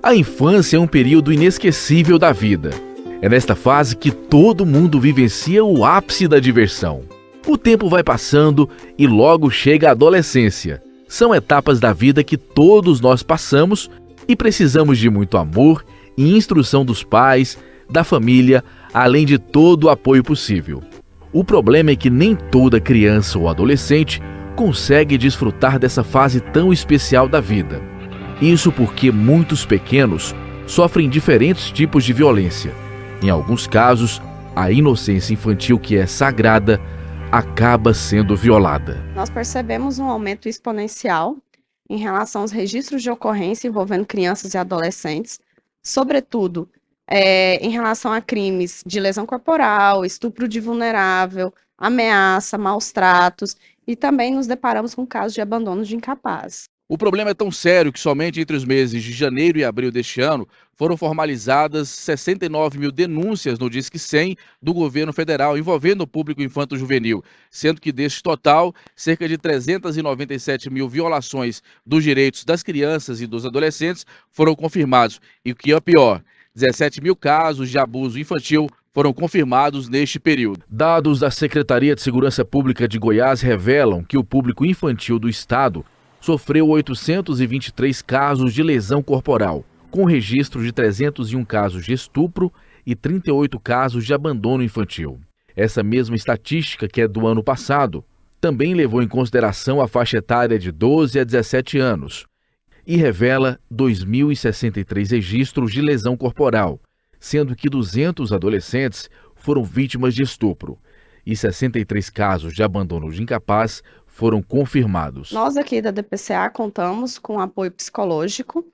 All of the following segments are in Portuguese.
A infância é um período inesquecível da vida. É nesta fase que todo mundo vivencia o ápice da diversão. O tempo vai passando e logo chega a adolescência. São etapas da vida que todos nós passamos e precisamos de muito amor e instrução dos pais, da família, além de todo o apoio possível. O problema é que nem toda criança ou adolescente consegue desfrutar dessa fase tão especial da vida. Isso porque muitos pequenos sofrem diferentes tipos de violência. Em alguns casos, a inocência infantil, que é sagrada, acaba sendo violada. Nós percebemos um aumento exponencial em relação aos registros de ocorrência envolvendo crianças e adolescentes, sobretudo em relação a crimes de lesão corporal, estupro de vulnerável, ameaça, maus tratos, e também nos deparamos com casos de abandono de incapaz. O problema é tão sério que somente entre os meses de janeiro e abril deste ano foram formalizadas 69 mil denúncias no Disque 100 do governo federal envolvendo o público infanto-juvenil, sendo que deste total, cerca de 397 mil violações dos direitos das crianças e dos adolescentes foram confirmados. E o que é pior, 17 mil casos de abuso infantil foram confirmados neste período. Dados da Secretaria de Segurança Pública de Goiás revelam que o público infantil do estado sofreu 823 casos de lesão corporal, com registro de 301 casos de estupro e 38 casos de abandono infantil. Essa mesma estatística, que é do ano passado, também levou em consideração a faixa etária de 12 a 17 anos e revela 2.063 registros de lesão corporal, sendo que 200 adolescentes foram vítimas de estupro e 63 casos de abandono de incapaz foram confirmados. Nós aqui da DPCA contamos com apoio psicológico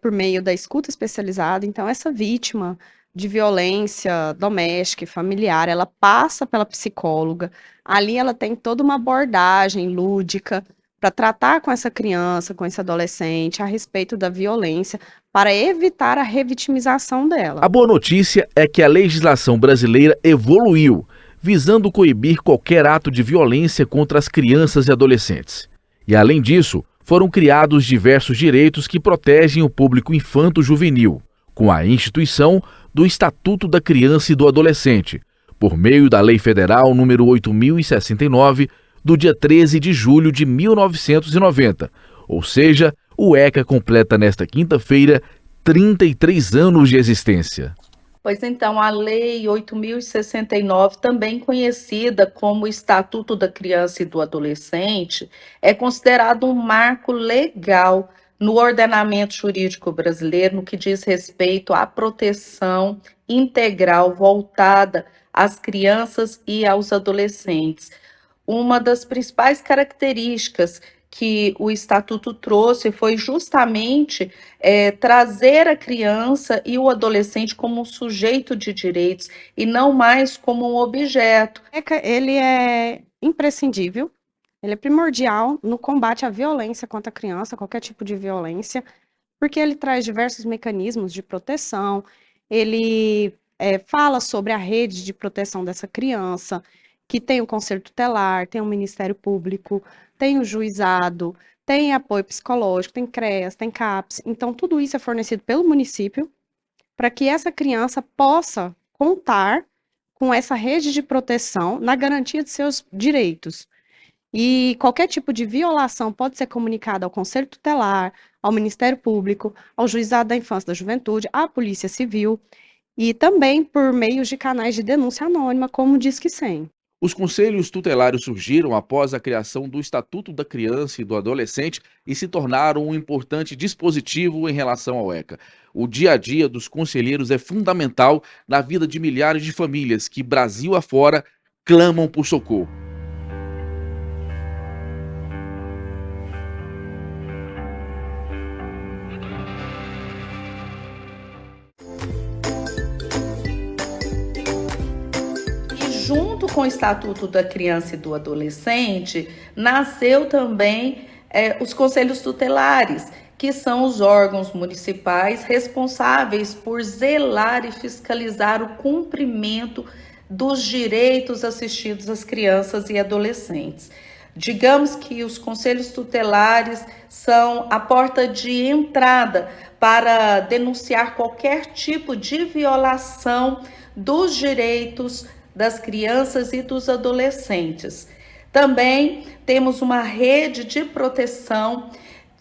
por meio da escuta especializada. Então, essa vítima de violência doméstica e familiar, ela passa pela psicóloga. Ali ela tem toda uma abordagem lúdica para tratar com essa criança, com esse adolescente, a respeito da violência, para evitar a revitimização dela. A boa notícia é que a legislação brasileira evoluiu, visando coibir qualquer ato de violência contra as crianças e adolescentes. E, além disso, foram criados diversos direitos que protegem o público infanto-juvenil, com a instituição do Estatuto da Criança e do Adolescente, por meio da Lei Federal número 8.069, do dia 13 de julho de 1990, ou seja, o ECA completa nesta quinta-feira 33 anos de existência. Pois então, a Lei 8.069, também conhecida como Estatuto da Criança e do Adolescente, é considerado um marco legal no ordenamento jurídico brasileiro no que diz respeito à proteção integral voltada às crianças e aos adolescentes. Uma das principais características que o Estatuto trouxe foi justamente trazer a criança e o adolescente como um sujeito de direitos e não mais como um objeto. Ele é imprescindível, ele é primordial no combate à violência contra a criança, qualquer tipo de violência, porque ele traz diversos mecanismos de proteção, ele fala sobre a rede de proteção dessa criança, que tem o Conselho Tutelar, tem o Ministério Público, tem o juizado, tem apoio psicológico, tem CREAS, tem CAPS. Então, tudo isso é fornecido pelo município para que essa criança possa contar com essa rede de proteção na garantia de seus direitos. E qualquer tipo de violação pode ser comunicada ao Conselho Tutelar, ao Ministério Público, ao Juizado da Infância e da Juventude, à Polícia Civil e também por meios de canais de denúncia anônima, como o Disque 100. Os conselhos tutelares surgiram após a criação do Estatuto da Criança e do Adolescente e se tornaram um importante dispositivo em relação ao ECA. O dia a dia dos conselheiros é fundamental na vida de milhares de famílias que, Brasil afora, clamam por socorro. Junto com o Estatuto da Criança e do Adolescente, nasceu também os conselhos tutelares, que são os órgãos municipais responsáveis por zelar e fiscalizar o cumprimento dos direitos assistidos às crianças e adolescentes. Digamos que os conselhos tutelares são a porta de entrada para denunciar qualquer tipo de violação dos direitos das crianças e dos adolescentes. Também temos uma rede de proteção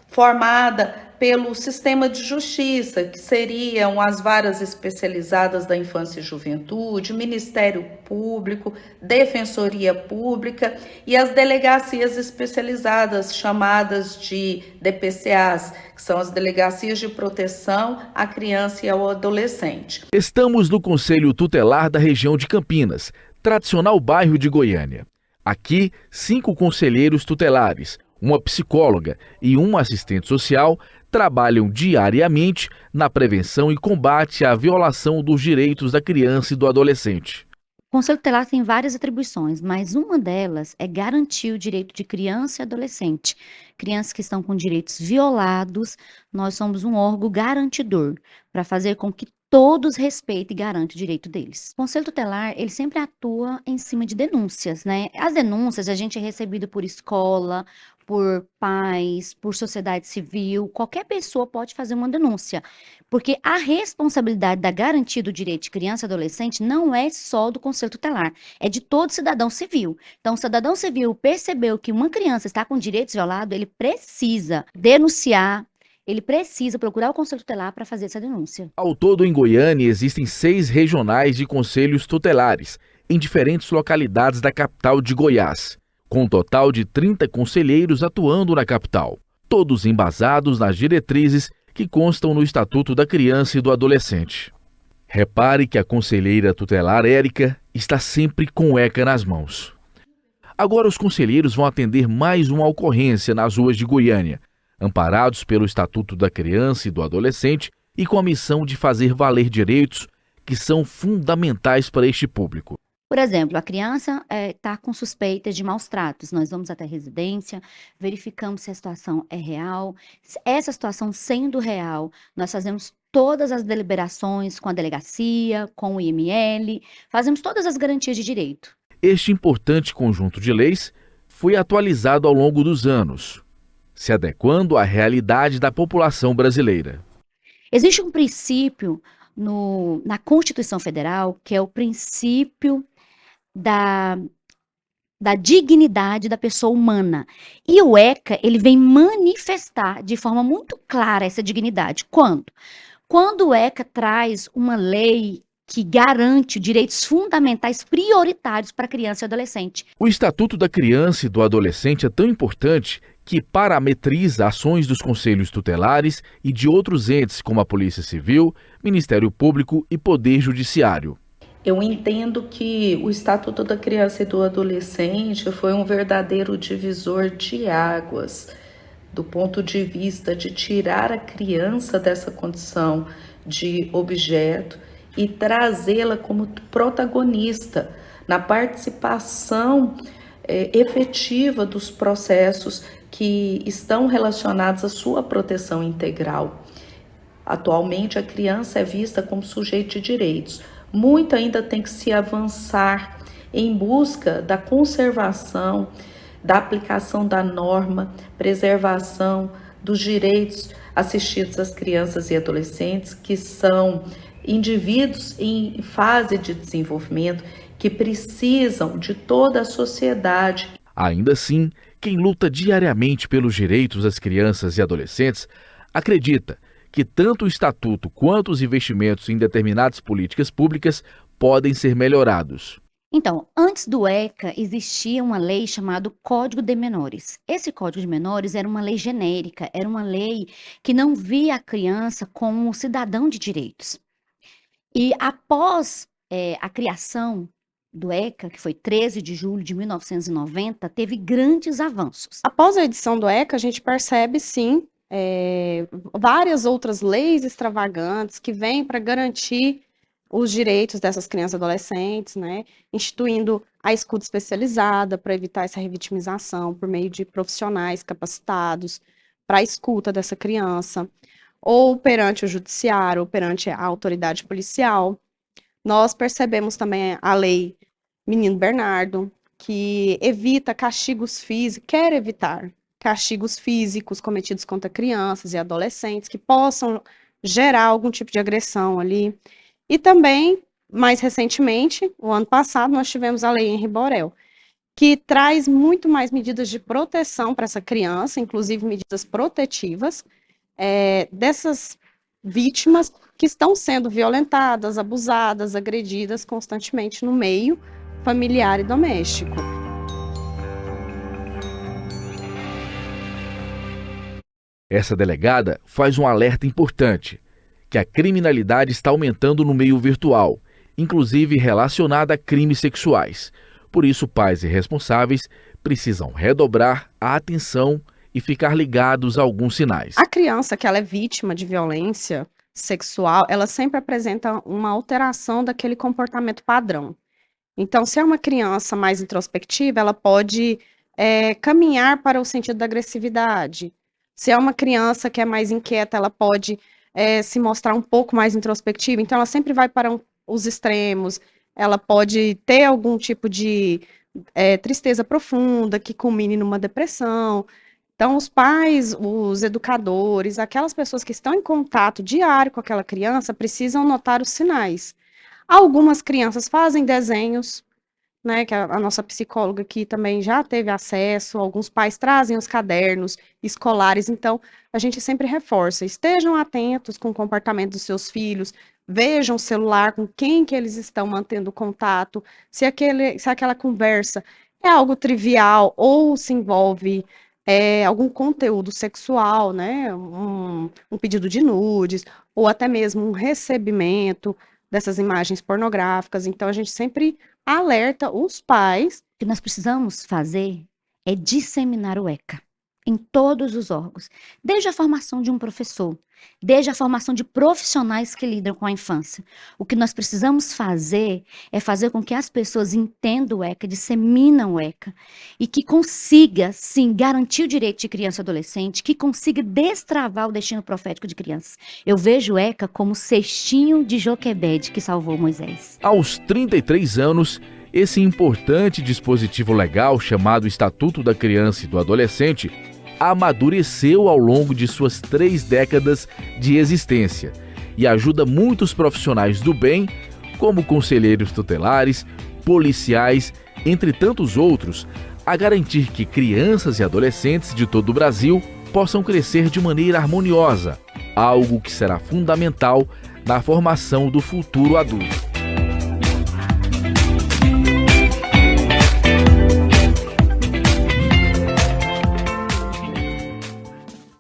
formada pelo sistema de justiça, que seriam as varas especializadas da infância e juventude, Ministério Público, Defensoria Pública e as delegacias especializadas, chamadas de DPCAs, que são as Delegacias de Proteção à Criança e ao Adolescente. Estamos no Conselho Tutelar da região de Campinas, tradicional bairro de Goiânia. Aqui, 5 conselheiros tutelares, uma psicóloga e um assistente social trabalham diariamente na prevenção e combate à violação dos direitos da criança e do adolescente. O Conselho Tutelar tem várias atribuições, mas uma delas é garantir o direito de criança e adolescente. Crianças que estão com direitos violados, nós somos um órgão garantidor para fazer com que todos respeitem e garantam o direito deles. O Conselho Tutelar, ele sempre atua em cima de denúncias, né? As denúncias a gente é recebido por escola, por pais, por sociedade civil, qualquer pessoa pode fazer uma denúncia, porque a responsabilidade da garantia do direito de criança e adolescente não é só do Conselho Tutelar, é de todo cidadão civil. Então, o cidadão civil percebeu que uma criança está com direitos violados, ele precisa denunciar, ele precisa procurar o Conselho Tutelar para fazer essa denúncia. Ao todo, em Goiânia, existem 6 regionais de conselhos tutelares, em diferentes localidades da capital de Goiás, com um total de 30 conselheiros atuando na capital, todos embasados nas diretrizes que constam no Estatuto da Criança e do Adolescente. Repare que a conselheira tutelar Érica está sempre com o ECA nas mãos. Agora os conselheiros vão atender mais uma ocorrência nas ruas de Goiânia, amparados pelo Estatuto da Criança e do Adolescente e com a missão de fazer valer direitos que são fundamentais para este público. Por exemplo, a criança está com suspeita de maus tratos. Nós vamos até a residência, verificamos se a situação é real. Essa situação sendo real, nós fazemos todas as deliberações com a delegacia, com o IML, fazemos todas as garantias de direito. Este importante conjunto de leis foi atualizado ao longo dos anos, se adequando à realidade da população brasileira. Existe um princípio na Constituição Federal, que é o princípio da dignidade da pessoa humana. E o ECA, ele vem manifestar de forma muito clara essa dignidade. Quando? Quando o ECA traz uma lei que garante direitos fundamentais prioritários para a criança e adolescente. O Estatuto da Criança e do Adolescente é tão importante que parametriza ações dos conselhos tutelares e de outros entes como a Polícia Civil, Ministério Público e Poder Judiciário. Eu entendo que o Estatuto da Criança e do Adolescente foi um verdadeiro divisor de águas, do ponto de vista de tirar a criança dessa condição de objeto e trazê-la como protagonista na participação efetiva dos processos que estão relacionados à sua proteção integral. Atualmente, a criança é vista como sujeito de direitos. Muito ainda tem que se avançar em busca da conservação, da aplicação da norma, preservação dos direitos assistidos às crianças e adolescentes, que são indivíduos em fase de desenvolvimento, que precisam de toda a sociedade. Ainda assim, quem luta diariamente pelos direitos das crianças e adolescentes acredita que tanto o Estatuto quanto os investimentos em determinadas políticas públicas podem ser melhorados. Então, antes do ECA, existia uma lei chamada Código de Menores. Esse Código de Menores era uma lei genérica, era uma lei que não via a criança como um cidadão de direitos. E após a criação do ECA, que foi 13 de julho de 1990, teve grandes avanços. Após a edição do ECA, a gente percebe, sim, várias outras leis extravagantes que vêm para garantir os direitos dessas crianças e adolescentes, né? Instituindo a escuta especializada para evitar essa revitimização por meio de profissionais capacitados para a escuta dessa criança, ou perante o judiciário, ou perante a autoridade policial. Nós percebemos também a lei Menino Bernardo, que evita castigos físicos, quer evitar castigos físicos cometidos contra crianças e adolescentes que possam gerar algum tipo de agressão ali. E também, mais recentemente, o ano passado, nós tivemos a Lei Henri Borel, que traz muito mais medidas de proteção para essa criança, inclusive medidas protetivas, dessas vítimas que estão sendo violentadas, abusadas, agredidas constantemente no meio familiar e doméstico. Essa delegada faz um alerta importante, que a criminalidade está aumentando no meio virtual, inclusive relacionada a crimes sexuais. Por isso, pais e responsáveis precisam redobrar a atenção e ficar ligados a alguns sinais. A criança que ela é vítima de violência sexual, ela sempre apresenta uma alteração daquele comportamento padrão. Então, se é uma criança mais introspectiva, ela pode caminhar para o sentido da agressividade. Se é uma criança que é mais inquieta, ela pode se mostrar um pouco mais introspectiva. Então, ela sempre vai para os extremos. Ela pode ter algum tipo de tristeza profunda que culmine numa depressão. Então, os pais, os educadores, aquelas pessoas que estão em contato diário com aquela criança precisam notar os sinais. Algumas crianças fazem desenhos, né, que a nossa psicóloga aqui também já teve acesso, alguns pais trazem os cadernos escolares, então a gente sempre reforça, estejam atentos com o comportamento dos seus filhos, vejam o celular, com quem que eles estão mantendo contato, se aquela conversa é algo trivial ou se envolve algum conteúdo sexual, né, um pedido de nudes, ou até mesmo um recebimento dessas imagens pornográficas. Então, a gente sempre alerta os pais. O que nós precisamos fazer é disseminar o ECA em todos os órgãos, desde a formação de um professor, desde a formação de profissionais que lidam com a infância. O que nós precisamos fazer é fazer com que as pessoas entendam o ECA, disseminam o ECA, e que consiga, sim, garantir o direito de criança e adolescente, que consiga destravar o destino profético de crianças. Eu vejo o ECA como o cestinho de Joquebede que salvou Moisés. Aos 33 anos, esse importante dispositivo legal chamado Estatuto da Criança e do Adolescente amadureceu ao longo de suas 3 décadas de existência e ajuda muitos profissionais do bem, como conselheiros tutelares, policiais, entre tantos outros, a garantir que crianças e adolescentes de todo o Brasil possam crescer de maneira harmoniosa, algo que será fundamental na formação do futuro adulto.